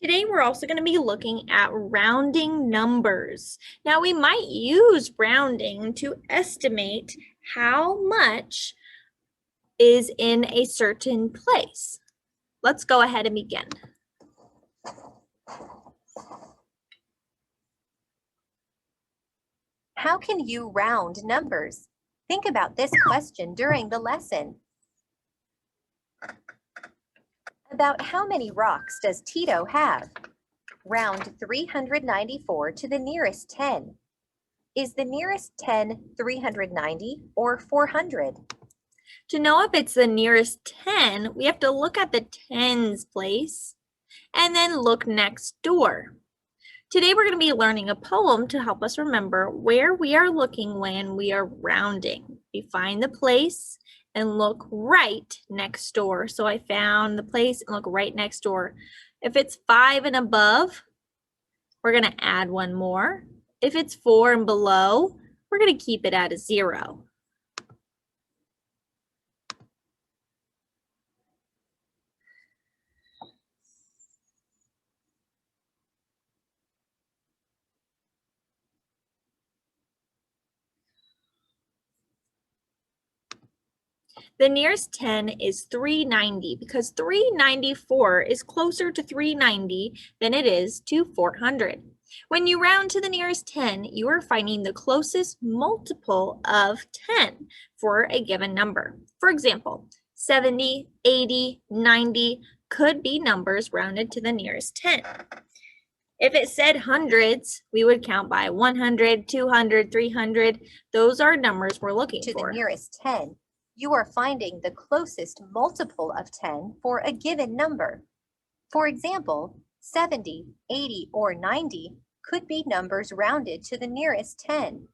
Today, we're also going to be looking at rounding numbers. Now, we might use rounding to estimate how much is in a certain place. Let's go ahead and begin. How can you round numbers? Think about this question during the lesson. About how many rocks does Tito have? Round 394 to the nearest 10. Is the nearest 10 390 or 400? To know if it's the nearest 10, we have to look at the tens place and then look next door. Today, we're going to be learning a poem to help us remember where we are looking when we are rounding. We find the place and look right next door. So I found the place and look right next door. If it's 5 and above, we're going to add one more. If it's 4 and below, we're going to keep it at a 0. The nearest 10 is 390 because 394 is closer to 390 than it is to 400. When you round to the nearest 10, you are finding the closest multiple of 10 for a given number. For example, 70, 80, 90 could be numbers rounded to the nearest 10. If it said hundreds, we would count by 100, 200, 300. Those are numbers we're looking for. To the nearest 10, you are finding the closest multiple of 10 for a given number. For example, 70, 80, or 90 could be numbers rounded to the nearest 10.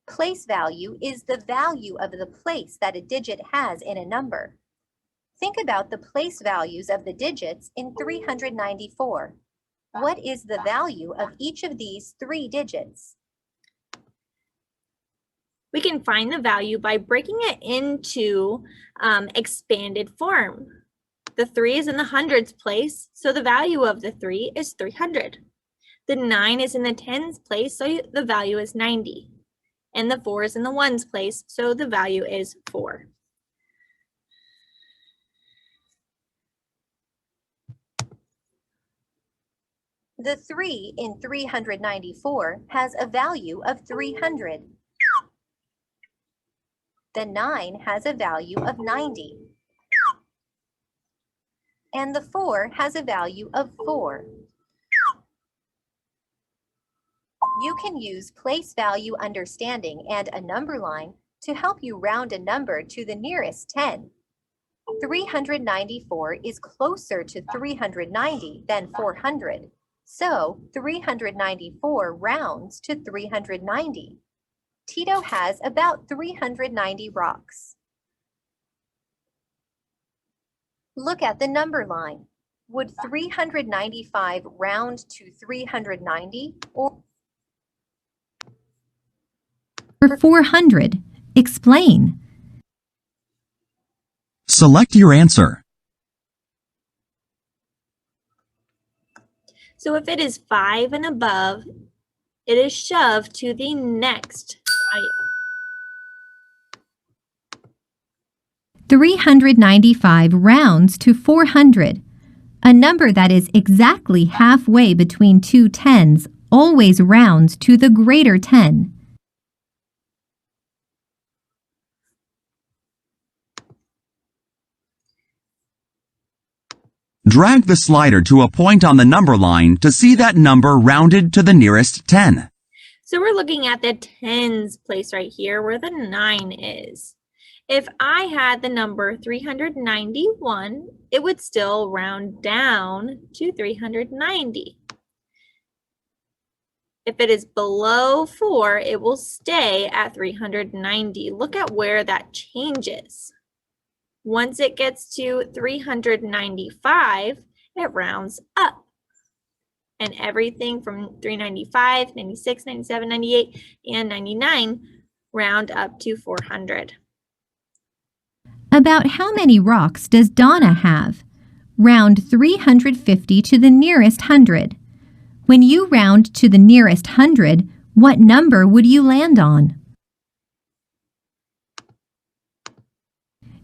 Place value is the value of the place that a digit has in a number. Think about the place values of the digits in 394. What is the value of each of these 3 digits? We can find the value by breaking it into expanded form. The 3 is in the hundreds place, so the value of the 3 is 300. The 9 is in the tens place, so the value is 90. And the 4 is in the ones place, so the value is 4. The 3 in 394 has a value of 300. The 9 has a value of 90. And the 4 has a value of 4. You can use place value understanding and a number line to help you round a number to the nearest 10. 394 is closer to 390 than 400, so 394 rounds to 390. Tito has about 390 rocks. Look at the number line. Would 395 round to 390 or 400? Explain. Select your answer. So if it is 5 and above, it is shoved to the next value. 395 rounds to 400. A number that is exactly halfway between two tens always rounds to the greater 10. Drag the slider to a point on the number line to see that number rounded to the nearest 10. So we're looking at the tens place right here where the 9 is. If I had the number 391, it would still round down to 390. If it is below 4, it will stay at 390. Look at where that changes. Once it gets to 395, it rounds up. And everything from 395, 96, 97, 98, and 99 round up to 400. About how many rocks does Donna have? round 350 to the nearest hundred. When you round to the nearest hundred, what number would you land on?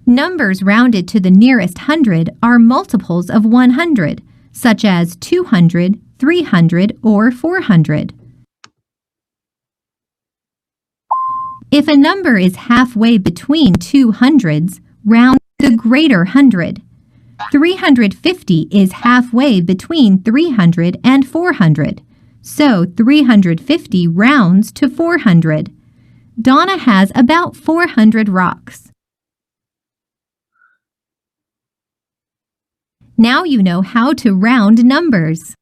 Numbers rounded to the nearest hundred are multiples of 100, such as 200, 300, or 400. If a number is halfway between two hundreds, round to the greater hundred. 350 is halfway between 300 and 400, so 350 rounds to 400. Donna has about 400 rocks. Now you know how to round numbers.